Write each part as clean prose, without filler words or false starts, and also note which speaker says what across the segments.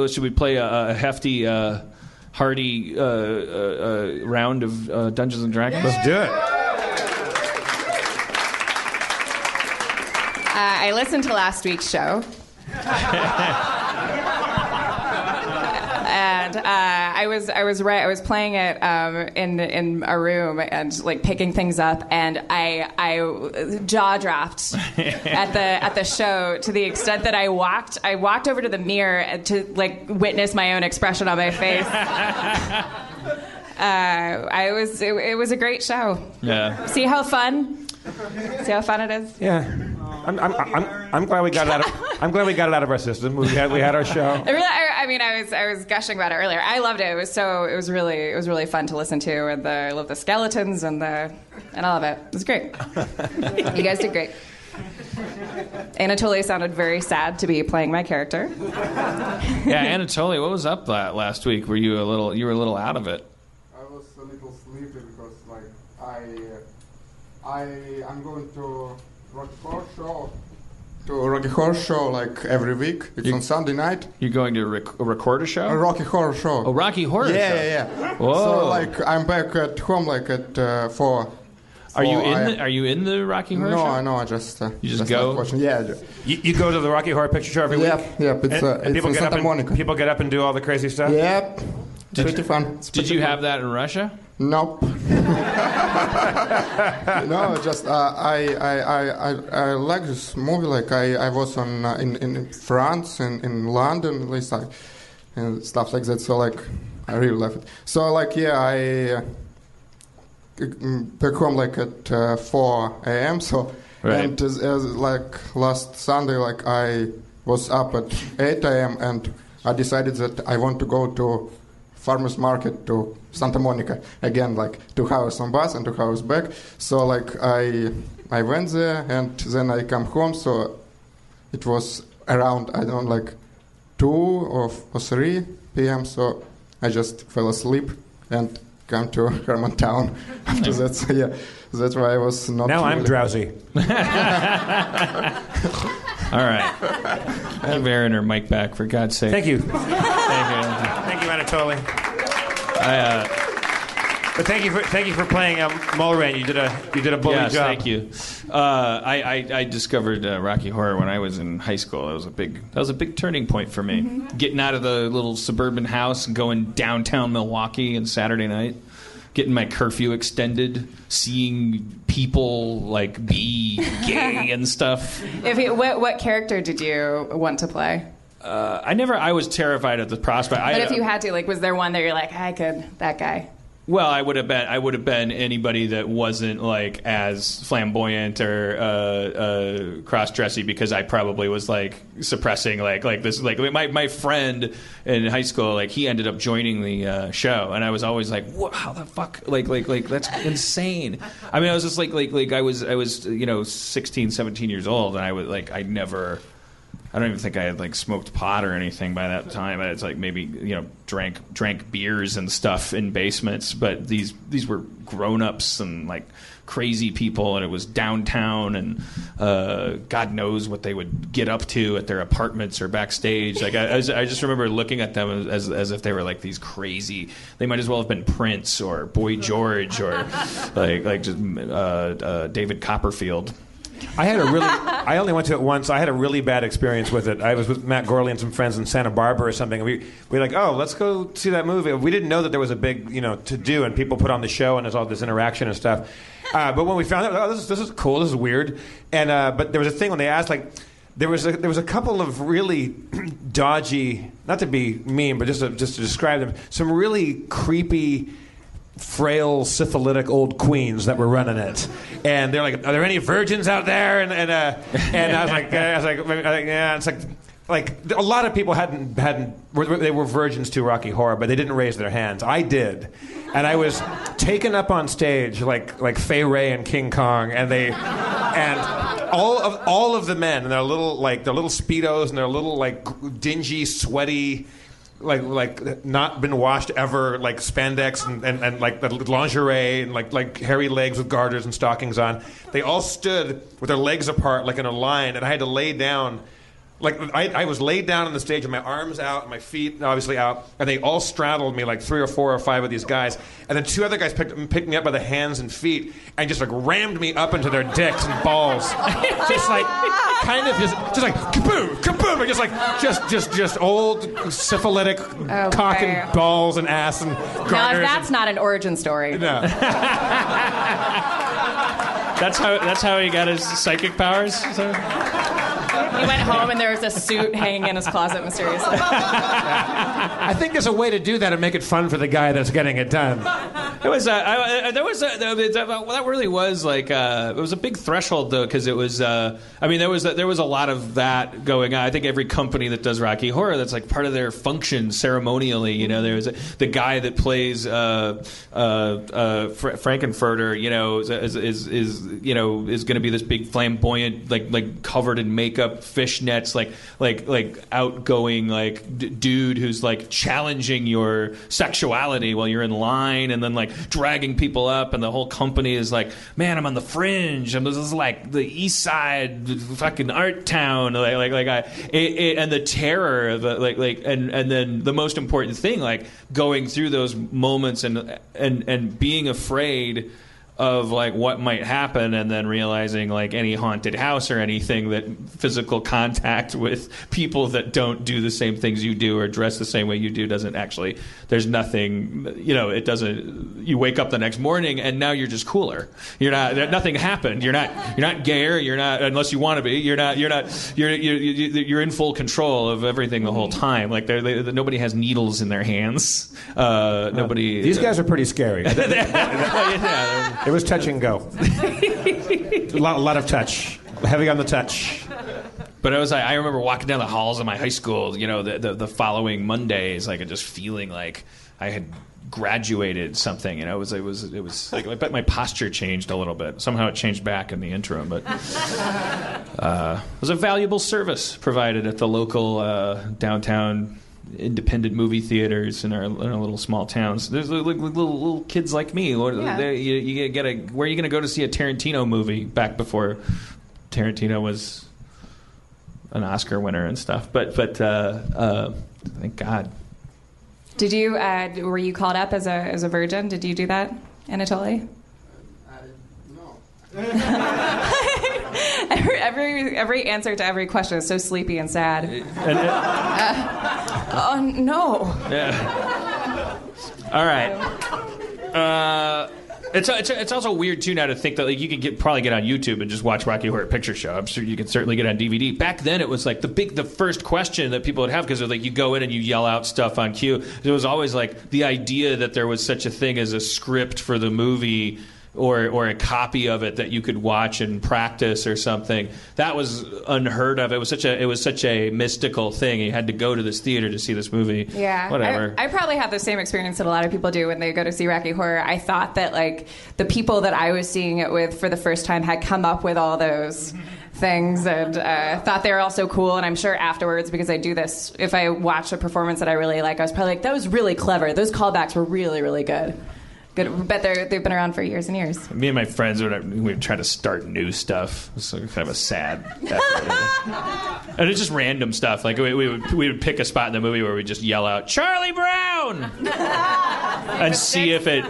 Speaker 1: Should we play a hefty, hearty round of Dungeons and Dragons?
Speaker 2: Let's do it.
Speaker 3: I listened to last week's show. And I was playing it in a room and like picking things up, and I jaw dropped at the show to the extent that I walked over to the mirror to like witness my own expression on my face. It was a great show.
Speaker 1: Yeah.
Speaker 3: See how fun it is.
Speaker 2: Yeah. I'm glad we got it out of I'm glad we got it out of our system. We had our show.
Speaker 3: I was gushing about it earlier. I loved it. It was really fun to listen to, and I love the skeletons and all of it. It was great. You guys did great. Anatoly sounded very sad to be playing my character.
Speaker 1: Yeah, Anatoly, what was up last week? Were you were a little out of it?
Speaker 4: I was a little sleepy because like I'm going to Rocky Horror Show like every week. It's on Sunday night.
Speaker 1: You're going to record a show?
Speaker 4: A Rocky Horror Show.
Speaker 1: A Rocky Horror Show?
Speaker 4: Yeah.
Speaker 1: Whoa.
Speaker 4: So like I'm back at home like at 4.
Speaker 1: Are you in the Rocky Horror Show?
Speaker 4: No, I just
Speaker 1: you just go.
Speaker 4: Like watching. Yeah.
Speaker 2: You go to the Rocky Horror Picture Show every week.
Speaker 4: Yep. It's
Speaker 2: people
Speaker 4: in
Speaker 2: get
Speaker 4: Santa
Speaker 2: up
Speaker 4: Monica.
Speaker 2: People get up and do all the crazy stuff.
Speaker 4: Yep. Pretty fun.
Speaker 1: Did you have that in Russia?
Speaker 4: Nope. No, just I like this movie. Like I was on in France and in London, at least and stuff like that. So like I really love it. So like I back home like at 4 a.m. So
Speaker 1: right.
Speaker 4: And as like last Sunday, like I was up at 8 a.m. and I decided that I want to go to farmers market to Santa Monica again, like 2 hours on bus and 2 hours back. So like I went there and then I come home. So it was around 2 or 3 p.m. So I just fell asleep and come to Harmontown after that. So yeah, that's why I was not.
Speaker 2: Now I'm
Speaker 4: really
Speaker 2: drowsy.
Speaker 1: All right. Give Erin her mic back, for God's sake.
Speaker 2: Thank you.
Speaker 1: Thank
Speaker 2: you, Anatoly. But thank you for playing Mulrain. You did a bully job.
Speaker 1: Yes, thank you. I discovered Rocky Horror when I was in high school. That was a big turning point for me. Mm-hmm. Getting out of the little suburban house and going downtown Milwaukee on Saturday night, getting my curfew extended, seeing people like be gay and stuff.
Speaker 3: What character did you want to play?
Speaker 1: I was terrified at the prospect.
Speaker 3: But if you had to, like, was there one that you're like, that guy?
Speaker 1: Well, I would have been anybody that wasn't like as flamboyant or cross-dressy, because I probably was like suppressing like this. Like my friend in high school, like he ended up joining the show, and I was always like, what, how the fuck? Like that's insane. I mean, I was just like I was 16, 17 years old, and I was like I don't even think I had like smoked pot or anything by that time. It's like maybe drank beers and stuff in basements, but these were grown-ups and like crazy people, and it was downtown, and God knows what they would get up to at their apartments or backstage. Like I just remember looking at them as if they were like these crazy. They might as well have been Prince or Boy George or like just David Copperfield.
Speaker 2: I only went to it once. I had a really bad experience with it. I was with Matt Gorley and some friends in Santa Barbara or something. We were like, oh, let's go see that movie. We didn't know that there was a big, to do, and people put on the show, and there's all this interaction and stuff. But when we found out, oh, this is cool, this is weird. And but there was a thing when they asked, like, there was a couple of really dodgy, not to be mean, but just to describe them, some really creepy, frail, syphilitic old queens that were running it, and they're like, "Are there any virgins out there?" And I was like, yeah. It's like a lot of people they were virgins to Rocky Horror, but they didn't raise their hands. I did, and I was taken up on stage like Fay Wray and King Kong, and all of the men in their little speedos and their little like dingy, sweaty, like not been washed ever, like spandex and like the lingerie and like hairy legs with garters and stockings on. They all stood with their legs apart like in a line, and I had to lay down Like, I was laid down on the stage with my arms out and my feet obviously out, and they all straddled me, like 3 or 4 or 5 of these guys. And then 2 other guys picked me up by the hands and feet and just like rammed me up into their dicks and balls. Just like, kind of just like, kaboom, kaboom, and just old syphilitic cock and balls and ass and garters.
Speaker 3: Now, if that's not an origin story.
Speaker 2: No.
Speaker 1: That's how he got his psychic powers? So?
Speaker 3: He went home and there was a suit hanging in his closet mysteriously.
Speaker 2: I think there's a way to do that and make it fun for the guy that's getting it done.
Speaker 1: That really was like it was a big threshold though, because it was there was a lot of that going on. I think every company that does Rocky Horror, that's like part of their function ceremonially. You know, there was the guy that plays Frankenfurter. You know, is going to be this big flamboyant, like covered in makeup, fishnets, like outgoing dude who's like challenging your sexuality while you're in line, and then like dragging people up, and the whole company is like, man, I'm on the fringe. This is like the East Side, fucking art town, and the terror of and then the most important thing, like going through those moments and being afraid of like what might happen, and then realizing like any haunted house or anything, that physical contact with people that don't do the same things you do or dress the same way you do doesn't actually, there's nothing, it doesn't, you wake up the next morning and now you're just cooler. You're not, nothing happened. You're not gayer. You're not, unless you want to be, you're in full control of everything the whole time. Like nobody has needles in their hands. Nobody.
Speaker 2: These guys are pretty scary. It was touch and go. a lot of touch. Heavy on the touch.
Speaker 1: But it was like, I remember walking down the halls of my high school, the following Mondays, like, and just feeling like I had graduated something. It was like, I bet my posture changed a little bit. Somehow it changed back in the interim, but it was a valuable service provided at the local downtown independent movie theaters in our little small towns. There's little kids like me. Where are you going to go to see a Tarantino movie back before Tarantino was an Oscar winner and stuff? But thank God.
Speaker 3: Did you were you called up as a virgin? Did you do that, Anatoly?
Speaker 4: No.
Speaker 3: Every answer to every question is so sleepy and sad. No.
Speaker 1: Yeah. All right. It's also weird too now to think that like you can probably get on YouTube and just watch Rocky Horror Picture Show. I'm sure you can certainly get on DVD. Back then it was like the first question that people would have, because like you go in and you yell out stuff on cue. It was always like the idea that there was such a thing as a script for the movie, or a copy of it that you could watch and practice or something. That was unheard of. It was such a mystical thing. You had to go to this theater to see this movie.
Speaker 3: Yeah.
Speaker 1: Whatever.
Speaker 3: I probably have the same experience that a lot of people do when they go to see Rocky Horror. I thought that like the people that I was seeing it with for the first time had come up with all those things, and thought they were all so cool. And I'm sure afterwards, because I do this, if I watch a performance that I really like, I was probably like, that was really clever. Those callbacks were really, really good. Good, but they've been around for years and years.
Speaker 1: Me and my friends would try to start new stuff. It's kind of a sad effort. And it's just random stuff. Like we would pick a spot in the movie where we just yell out Charlie Brown and see if it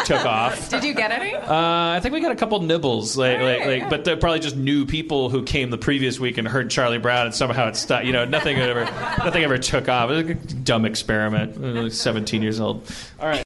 Speaker 1: took off.
Speaker 3: Did you get any?
Speaker 1: I think we got a couple nibbles, but they're probably just new people who came the previous week and heard Charlie Brown, and somehow it stuck. Nothing ever took off. It was like a dumb experiment. I was 17 years old. All right.